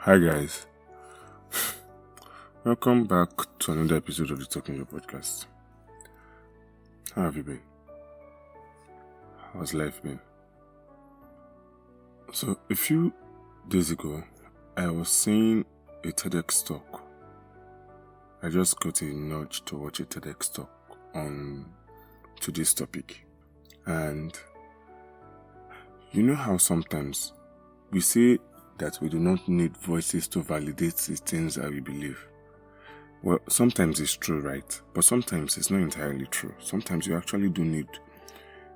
Hi guys, welcome back to another episode of the Talking Your podcast. How have you been? How's life been? So a few days ago, I was seeing a TEDx talk. I just got a nudge to watch a TEDx talk on today's topic. And you know how sometimes we say that we do not need voices to validate the things that we believe. Well, sometimes it's true, right? But sometimes it's not entirely true. Sometimes you actually do need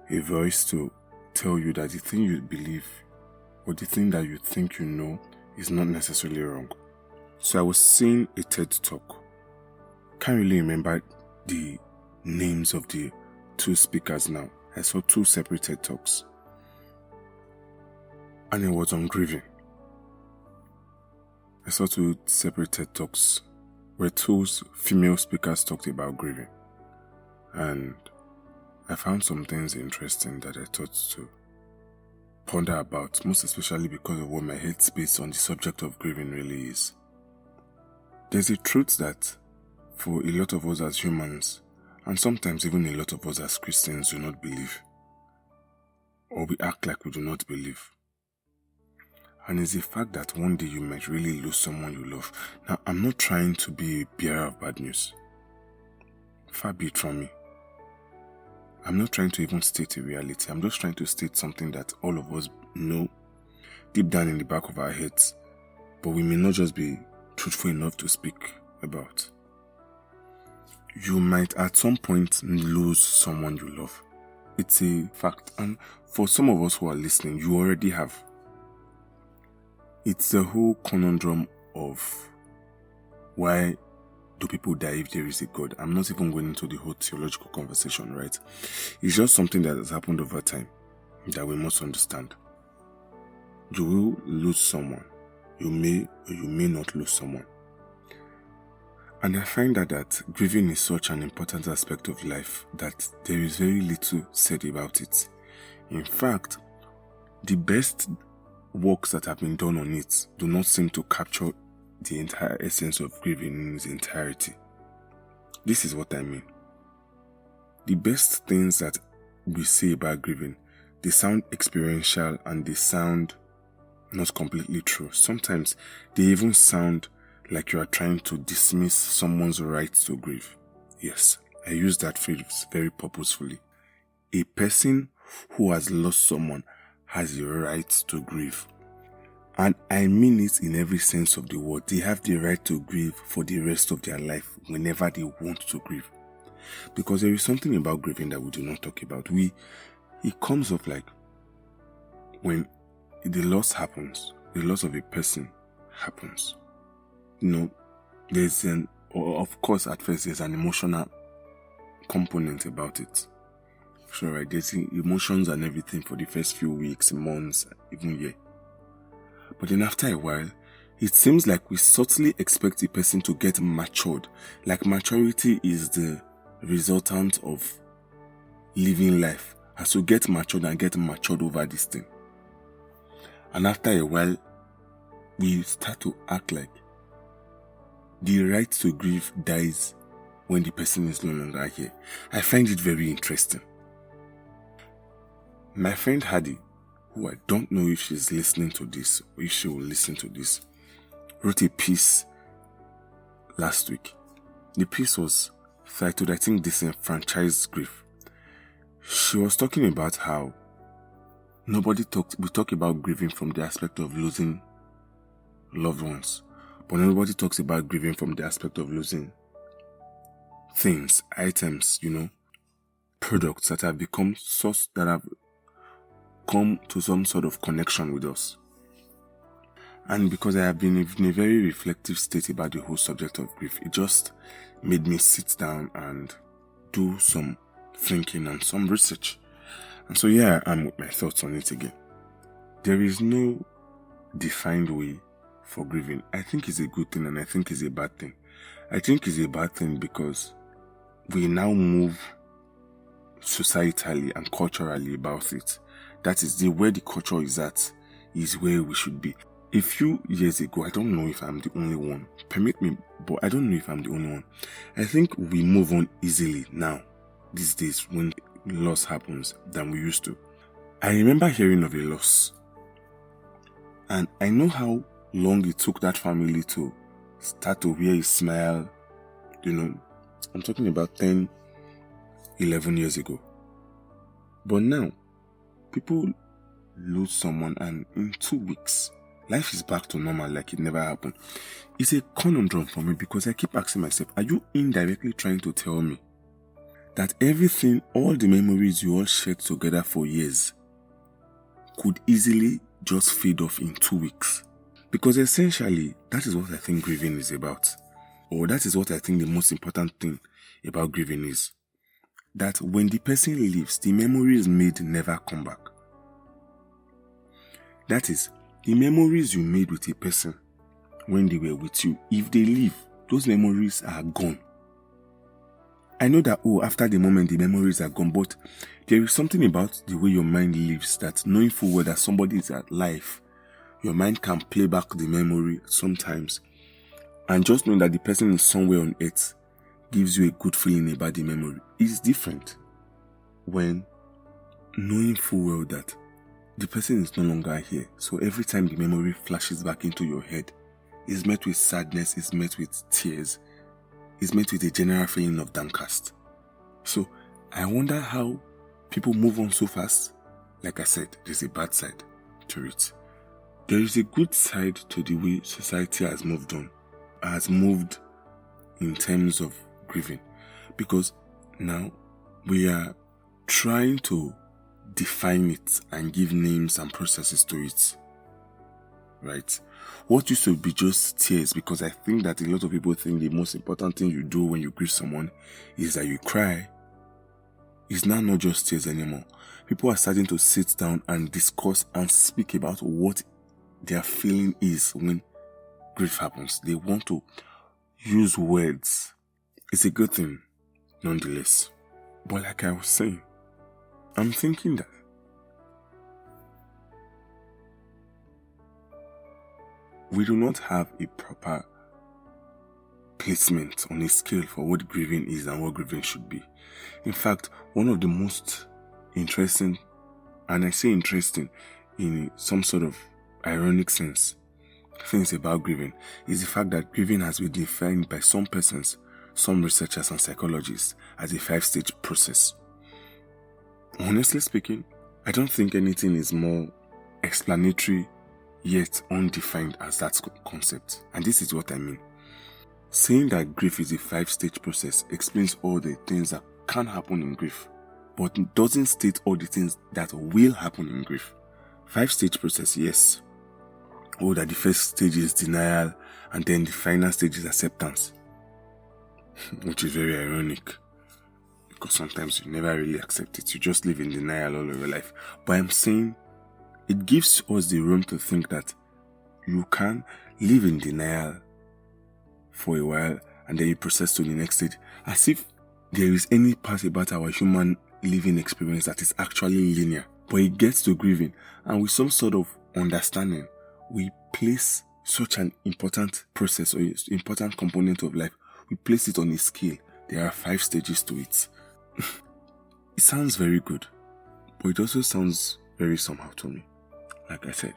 a voice to tell you that the thing you believe or the thing that you think you know is not necessarily wrong. So I was seeing a TED talk. Can't really remember the names of the two speakers now. I saw two separate TED talks. And it was on grieving. I saw two separate TED talks where two female speakers talked about grieving. And I found some things interesting that I thought to ponder about, most especially because of what my headspace on the subject of grieving really is. There's a truth that for a lot of us as humans, and sometimes even a lot of us as Christians, do not believe. Or we act like we do not believe. And it's the fact that one day you might really lose someone you love. Now, I'm not trying to be a bearer of bad news. Far be it from me. I'm not trying to even state a reality. I'm just trying to state something that all of us know deep down in the back of our heads, but we may not just be truthful enough to speak about. You might at some point lose someone you love. It's a fact. And for some of us who are listening, you already have. It's the whole conundrum of why do people die if there is a God? I'm not even going into the whole theological conversation, right? It's just something that has happened over time that we must understand. You will lose someone. You may or you may not lose someone. And I find that grieving is such an important aspect of life that there is very little said about it. In fact, the best works that have been done on it do not seem to capture the entire essence of grieving in its entirety. This is what I mean. The best things that we say about grieving, they sound experiential and they sound not completely true. Sometimes they even sound like you are trying to dismiss someone's right to grieve. Yes, I use that phrase very purposefully. A person who has lost someone has the right to grieve. And I mean it in every sense of the word. They have the right to grieve for the rest of their life whenever they want to grieve. Because there is something about grieving that we do not talk about. It comes up like when the loss happens, the loss of a person happens. Of course at first there's an emotional component about it. Sure, right? There's emotions and everything for the first few weeks, months, even year. But then after a while, it seems like we subtly expect the person to get matured. Like maturity is the resultant of living life. As to get matured and get matured over this thing. And after a while, we start to act like the right to grieve dies when the person is no longer here. I find it very interesting. My friend Hadi, who I don't know if she's listening to this or if she will listen to this, wrote a piece last week. The piece was titled, I think, Disenfranchised Grief. She was talking about how we talk about grieving from the aspect of losing loved ones, but nobody talks about grieving from the aspect of losing things, items, products that have become that have come to some sort of connection with us. And because I have been in a very reflective state about the whole subject of grief, it just made me sit down and do some thinking and some research. And so I'm with my thoughts on it again. There is no defined way for grieving. I think it's a good thing and I think it's a bad thing. I think it's a bad thing because we now move societally and culturally about it. That is where the culture is at, is where we should be. A few years ago, I don't know if I'm the only one. Permit me, but I don't know if I'm the only one. I think we move on easily now, these days, when loss happens than we used to. I remember hearing of a loss, and I know how long it took that family to start to wear a smile. I'm talking about 10, 11 years ago. But now, people lose someone, and in 2 weeks, life is back to normal like it never happened. It's a conundrum for me because I keep asking myself, are you indirectly trying to tell me that everything, all the memories you all shared together for years could easily just fade off in 2 weeks? Because essentially, that is what I think grieving is about. Or that is what I think the most important thing about grieving is. That when the person leaves, the memories made never come back. That is, the memories you made with a person when they were with you, if they leave, those memories are gone. I know that, after the moment, the memories are gone, but there is something about the way your mind lives that knowing full well that somebody is alive, your mind can play back the memory sometimes. And just knowing that the person is somewhere on earth gives you a good feeling about the memory. It's different when knowing full well that the person is no longer here. So every time the memory flashes back into your head, it's met with sadness, it's met with tears, it's met with a general feeling of downcast. So I wonder how people move on so fast. Like I said, there's a bad side to it. There is a good side to the way society has moved on, has moved in terms of grieving. Because now we are trying to define it and give names and processes to it. Right? What used to be just tears, because I think that a lot of people think the most important thing you do when you grieve someone is that you cry. It's now not just tears anymore. People are starting to sit down and discuss and speak about what their feeling is when grief happens. They want to use words. It's a good thing, nonetheless. But like I was saying, I'm thinking that we do not have a proper placement on a scale for what grieving is and what grieving should be. In fact, one of the most interesting, and I say interesting in some sort of ironic sense, things about grieving is the fact that grieving has been defined by some persons, some researchers and psychologists, as a 5-stage process. Honestly speaking, I don't think anything is more explanatory yet undefined as that concept. And this is what I mean. Saying that grief is a 5-stage process explains all the things that can happen in grief, but it doesn't state all the things that will happen in grief. 5-stage process, yes. That the first stage is denial, and then the final stage is acceptance. Which is very ironic, because sometimes you never really accept it. You just live in denial all of your life. But I'm saying it gives us the room to think that you can live in denial for a while and then you process to the next stage, as if there is any part about our human living experience that is actually linear. But it gets to grieving, and with some sort of understanding, we place such an important process or important component of life, we place it on a scale. There are 5 stages to it. It sounds very good, but it also sounds very somehow to me. Like I said,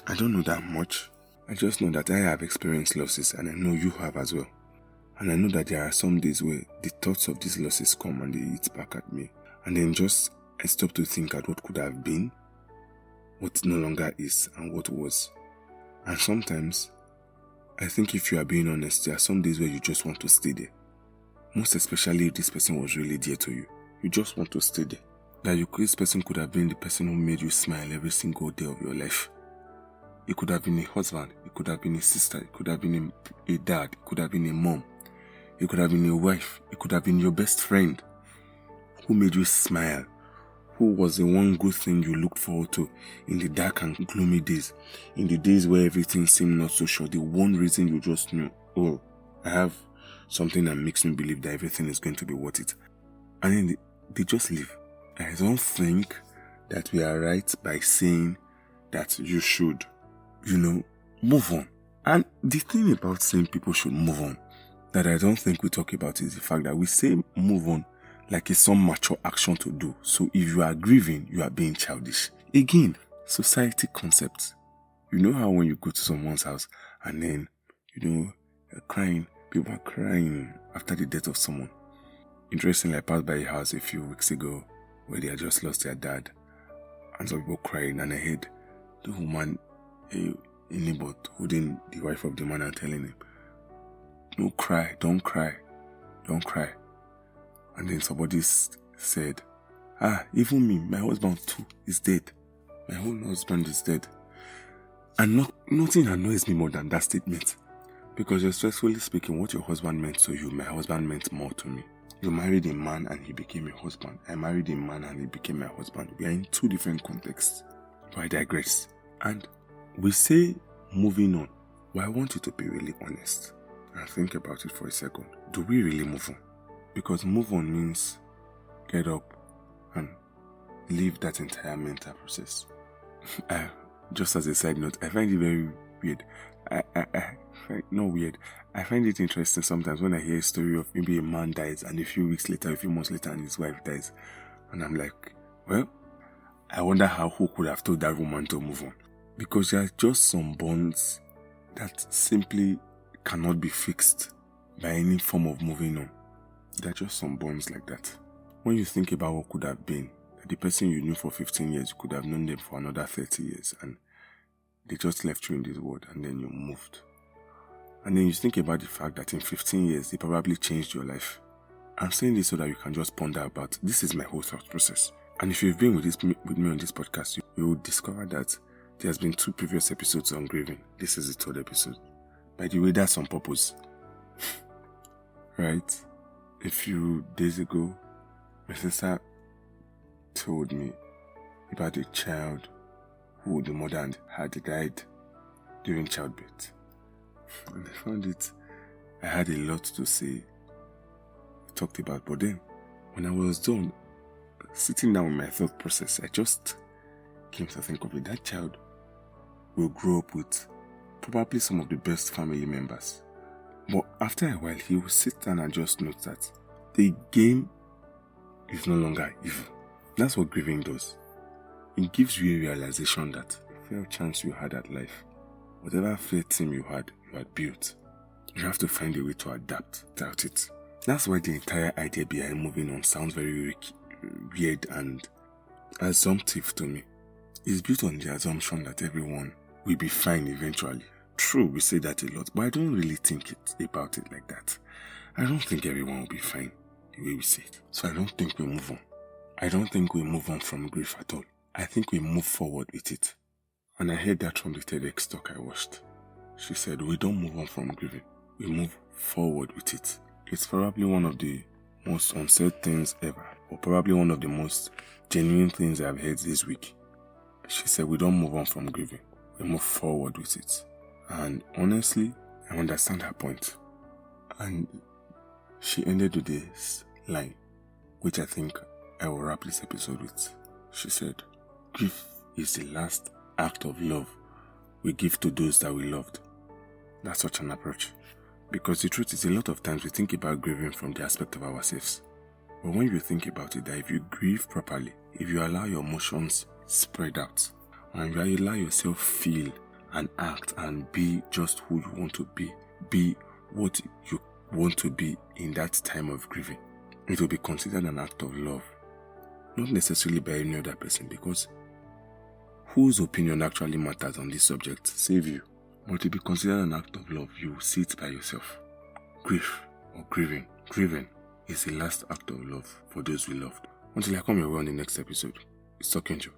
I don't know that much. I just know that I have experienced losses, and I know you have as well. And I know that there are some days where the thoughts of these losses come and they eat back at me. And then I stop to think at what could have been, what no longer is, and what was. And sometimes, I think if you are being honest, there are some days where you just want to stay there. Most especially if this person was really dear to you. You just want to stay there. This person could have been the person who made you smile every single day of your life. It could have been a husband, it could have been a sister, it could have been a dad, it could have been a mom, it could have been a wife, it could have been your best friend who made you smile, who was the one good thing you looked forward to in the dark and gloomy days, in the days where everything seemed not so sure, the one reason you just knew, I have something that makes me believe that everything is going to be worth it. And then they just leave. I don't think that we are right by saying that you should, move on. And the thing about saying people should move on that I don't think we talk about is the fact that we say move on like it's some mature action to do. So if you are grieving, you are being childish. Again, society concepts. You know how when you go to someone's house and then, you're crying, people are crying after the death of someone. Interestingly, I passed by a house a few weeks ago where they had just lost their dad. And some people crying, and I heard the woman, a neighbor, holding the wife of the man and telling him, "No cry, don't cry, don't cry." And then somebody said, even me, my husband too is dead. My whole husband is dead. And nothing annoys me more than that statement. Because respectfully speaking, what your husband meant to you, my husband meant more to me. You married a man and he became your husband. I married a man and he became my husband. We are in two different contexts. But I digress. And we say moving on. Well, I want you to be really honest and think about it for a second. Do we really move on? Because move on means get up and leave that entire mental process. Just as a side note, I find it very weird. Not weird. I find it interesting sometimes when I hear a story of maybe a man dies and a few weeks later, a few months later, and his wife dies. And I'm like, well, I wonder who could have told that woman to move on. Because there are just some bonds that simply cannot be fixed by any form of moving on. There are just some bonds like that. When you think about what could have been, the person you knew for 15 years, you could have known them for another 30 years, and they just left you in this world, and then you moved. And then you think about the fact that in 15 years, they probably changed your life. I'm saying this so that you can just ponder about, this is my whole thought process. And if you've been with me on this podcast, you will discover that there has been 2 previous episodes on grieving. This is the 3rd episode. By the way, that's on purpose. Right? A few days ago, my sister told me about a child who the mother had died during childbirth. And I found I had a lot to say, talked about, but then when I was done, sitting down with my thought process, I just came to think of it. That child will grow up with probably some of the best family members. But after a while, he will sit down and just note that the game is no longer evil. That's what grieving does. It gives you a realization that the fair chance you had at life, whatever fair team you had built, you have to find a way to adapt without it. That's why the entire idea behind moving on sounds very weird and assumptive to me. It's built on the assumption that everyone will be fine eventually. True, we say that a lot, but I don't really think about it like that. I don't think everyone will be fine the way we say it. So I don't think we move on. I don't think we move on from grief at all. I think we move forward with it. And I heard that from the TEDx talk I watched. She said, we don't move on from grieving. We move forward with it. It's probably one of the most unsaid things ever, or probably one of the most genuine things I've heard this week. She said, we don't move on from grieving. We move forward with it. And honestly, I understand her point. And she ended with this line, which I think I will wrap this episode with. She said, grief is the last act of love we give to those that we loved. That's such an approach. Because the truth is, a lot of times we think about grieving from the aspect of ourselves. But when you think about it, that if you grieve properly, if you allow your emotions spread out, and you allow yourself feel and act and be just who you want to be what you want to be in that time of grieving, it will be considered an act of love. Not necessarily by any other person, because whose opinion actually matters on this subject? Save you. But it will be considered an act of love. You will see it by yourself. Grief or grieving. Grieving is the last act of love for those we loved. Until I come your way on the next episode. It's Talking Joe.